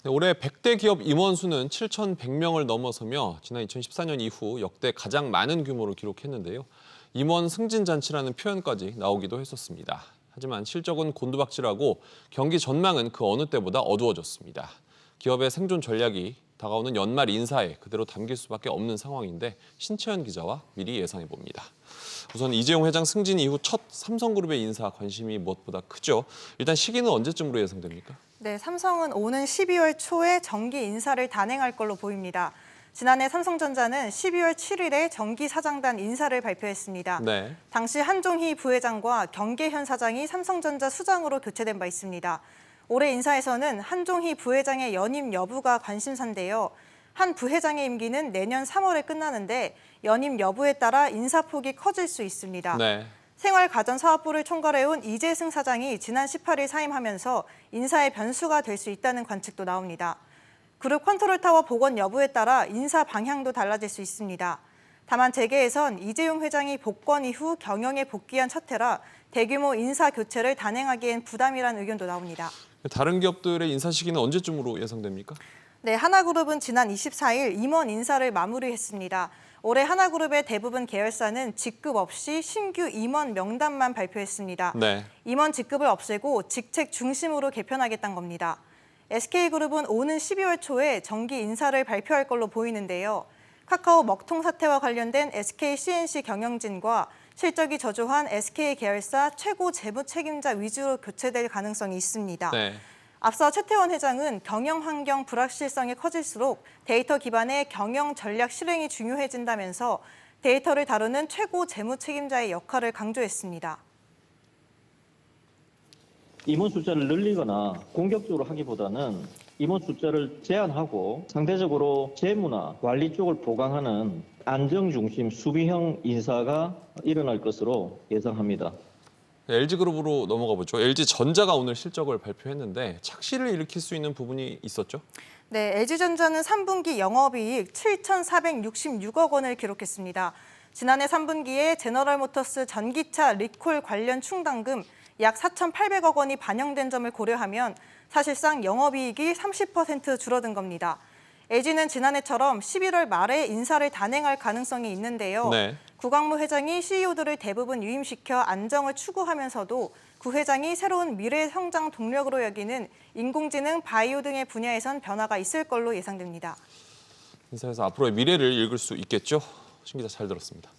네, 올해 100대 기업 임원 수는 7,100명을 넘어서며 지난 2014년 이후 역대 가장 많은 규모를 기록했는데요. 임원 승진잔치라는 표현까지 나오기도 했었습니다. 하지만 실적은 곤두박질하고 경기 전망은 그 어느 때보다 어두워졌습니다. 기업의 생존 전략이 다가오는 연말 인사에 그대로 담길 수밖에 없는 상황인데 신채연 기자와 미리 예상해봅니다. 우선 이재용 회장 승진 이후 첫 삼성그룹의 인사 관심이 무엇보다 크죠. 일단 시기는 언제쯤으로 예상됩니까? 네, 삼성은 오는 12월 초에 정기 인사를 단행할 걸로 보입니다. 지난해 삼성전자는 12월 7일에 정기 사장단 인사를 발표했습니다. 네. 당시 한종희 부회장과 경계현 사장이 삼성전자 수장으로 교체된 바 있습니다. 올해 인사에서는 한종희 부회장의 연임 여부가 관심사인데요. 한 부회장의 임기는 내년 3월에 끝나는데 연임 여부에 따라 인사폭이 커질 수 있습니다. 네. 생활가전사업부를 총괄해온 이재승 사장이 지난 18일 사임하면서 인사의 변수가 될 수 있다는 관측도 나옵니다. 그룹 컨트롤타워 복원 여부에 따라 인사 방향도 달라질 수 있습니다. 다만 재계에선 이재용 회장이 복권 이후 경영에 복귀한 첫 해라 대규모 인사 교체를 단행하기엔 부담이라는 의견도 나옵니다. 다른 기업들의 인사 시기는 언제쯤으로 예상됩니까? 네, 하나그룹은 지난 24일 임원 인사를 마무리했습니다. 올해 하나그룹의 대부분 계열사는 직급 없이 신규 임원 명단만 발표했습니다. 네. 임원 직급을 없애고 직책 중심으로 개편하겠다는 겁니다. SK그룹은 오는 12월 초에 정기 인사를 발표할 걸로 보이는데요. 카카오 먹통 사태와 관련된 SK C&C 경영진과 실적이 저조한 SK 계열사 최고 재무 책임자 위주로 교체될 가능성이 있습니다. 네. 앞서 최태원 회장은 경영 환경 불확실성이 커질수록 데이터 기반의 경영 전략 실행이 중요해진다면서 데이터를 다루는 최고 재무 책임자의 역할을 강조했습니다. 임원 숫자를 늘리거나 공격적으로 하기보다는 임원 숫자를 제한하고 상대적으로 재무나 관리 쪽을 보강하는 안정 중심 수비형 인사가 일어날 것으로 예상합니다. LG그룹으로 넘어가 보죠. LG전자가 오늘 실적을 발표했는데 착시를 일으킬 수 있는 부분이 있었죠? 네, LG전자는 3분기 영업이익 7,466억 원을 기록했습니다. 지난해 3분기에 제너럴모터스 전기차 리콜 관련 충당금 약 4,800억 원이 반영된 점을 고려하면 사실상 영업이익이 30% 줄어든 겁니다. LG는 지난해처럼 11월 말에 인사를 단행할 가능성이 있는데요. 네. 구광무 회장이 CEO들을 대부분 유임시켜 안정을 추구하면서도 구 회장이 새로운 미래 성장 동력으로 여기는 인공지능, 바이오 등의 분야에선 변화가 있을 걸로 예상됩니다. 인사에서 앞으로의 미래를 읽을 수 있겠죠? 신 기자 잘 들었습니다.